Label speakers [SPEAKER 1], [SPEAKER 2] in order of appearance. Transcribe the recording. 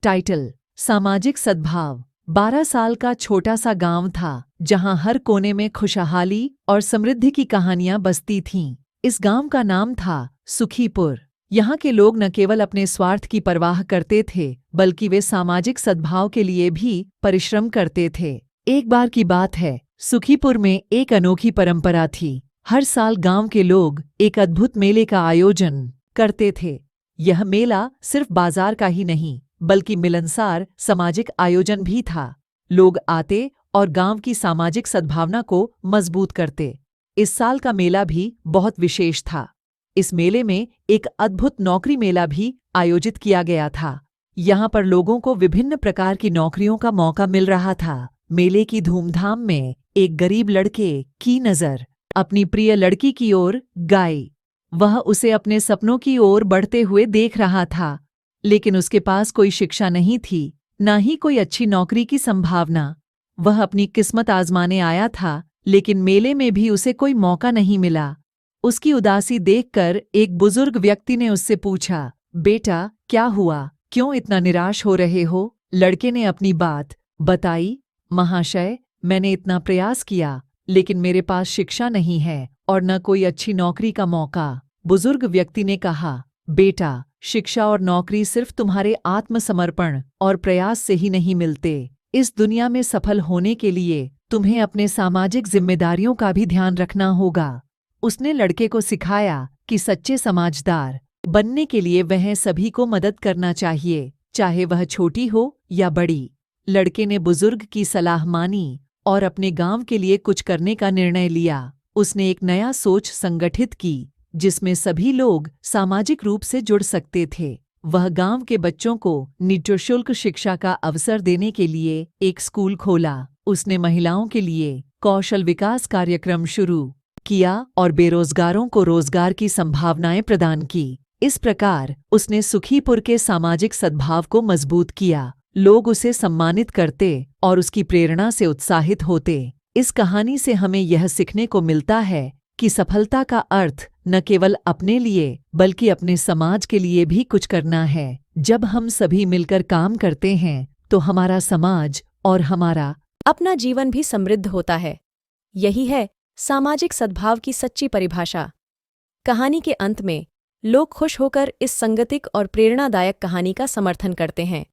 [SPEAKER 1] Title: सामाजिक सद्भाव। 12 साल का छोटा सा गांव था जहां हर कोने में खुशहाली और समृद्धि की कहानियां बसती थीं। इस गांव का नाम था सुखीपुर। यहाँ के लोग न केवल अपने स्वार्थ की परवाह करते थे, बल्कि वे सामाजिक सद्भाव के लिए भी परिश्रम करते थे। एक बार की बात है, सुखीपुर में एक अनोखी परंपरा थी। हर साल गांव के लोग एक अद्भुत मेले का आयोजन करते थे। यह मेला सिर्फ बाजार का ही नहीं, बल्कि मिलनसार सामाजिक आयोजन भी था। लोग आते और गांव की सामाजिक सद्भावना को मजबूत करते। इस साल का मेला भी बहुत विशेष था। इस मेले में एक अद्भुत नौकरी मेला भी आयोजित किया गया था। यहाँ पर लोगों को विभिन्न प्रकार की नौकरियों का मौका मिल रहा था। मेले की धूमधाम में एक गरीब लड़के की नज़र अपनी प्रिय लड़की की ओर गई। वह उसे अपने सपनों की ओर बढ़ते हुए देख रहा था, लेकिन उसके पास कोई शिक्षा नहीं थी, न ही कोई अच्छी नौकरी की संभावना। वह अपनी किस्मत आजमाने आया था, लेकिन मेले में भी उसे कोई मौका नहीं मिला। उसकी उदासी देखकर एक बुजुर्ग व्यक्ति ने उससे पूछा, बेटा क्या हुआ, क्यों इतना निराश हो रहे हो? लड़के ने अपनी बात बताई, महाशय, मैंने इतना प्रयास किया, लेकिन मेरे पास शिक्षा नहीं है और न कोई अच्छी नौकरी का मौका। बुजुर्ग व्यक्ति ने कहा, बेटा, शिक्षा और नौकरी सिर्फ तुम्हारे आत्मसमर्पण और प्रयास से ही नहीं मिलते। इस दुनिया में सफल होने के लिए तुम्हें अपने सामाजिक जिम्मेदारियों का भी ध्यान रखना होगा। उसने लड़के को सिखाया कि सच्चे समझदार बनने के लिए वह सभी को मदद करना चाहिए, चाहे वह छोटी हो या बड़ी। लड़के ने बुजुर्ग की सलाह मानी और अपने गांव के लिए कुछ करने का निर्णय लिया। उसने एक नया सोच संगठित की, जिसमें सभी लोग सामाजिक रूप से जुड़ सकते थे। वह गांव के बच्चों को निःशुल्क शिक्षा का अवसर देने के लिए एक स्कूल खोला। उसने महिलाओं के लिए कौशल विकास कार्यक्रम शुरू किया और बेरोजगारों को रोजगार की संभावनाएं प्रदान की। इस प्रकार उसने सुखीपुर के सामाजिक सद्भाव को मजबूत किया। लोग उसे सम्मानित करते और उसकी प्रेरणा से उत्साहित होते। इस कहानी से हमें यह सीखने को मिलता है कि सफलता का अर्थ न केवल अपने लिए बल्कि अपने समाज के लिए भी कुछ करना है। जब हम सभी मिलकर काम करते हैं तो हमारा समाज और हमारा
[SPEAKER 2] अपना जीवन भी समृद्ध होता है। यही है सामाजिक सद्भाव की सच्ची परिभाषा। कहानी के अंत में लोग खुश होकर इस संगतिक और प्रेरणादायक कहानी का समर्थन करते हैं।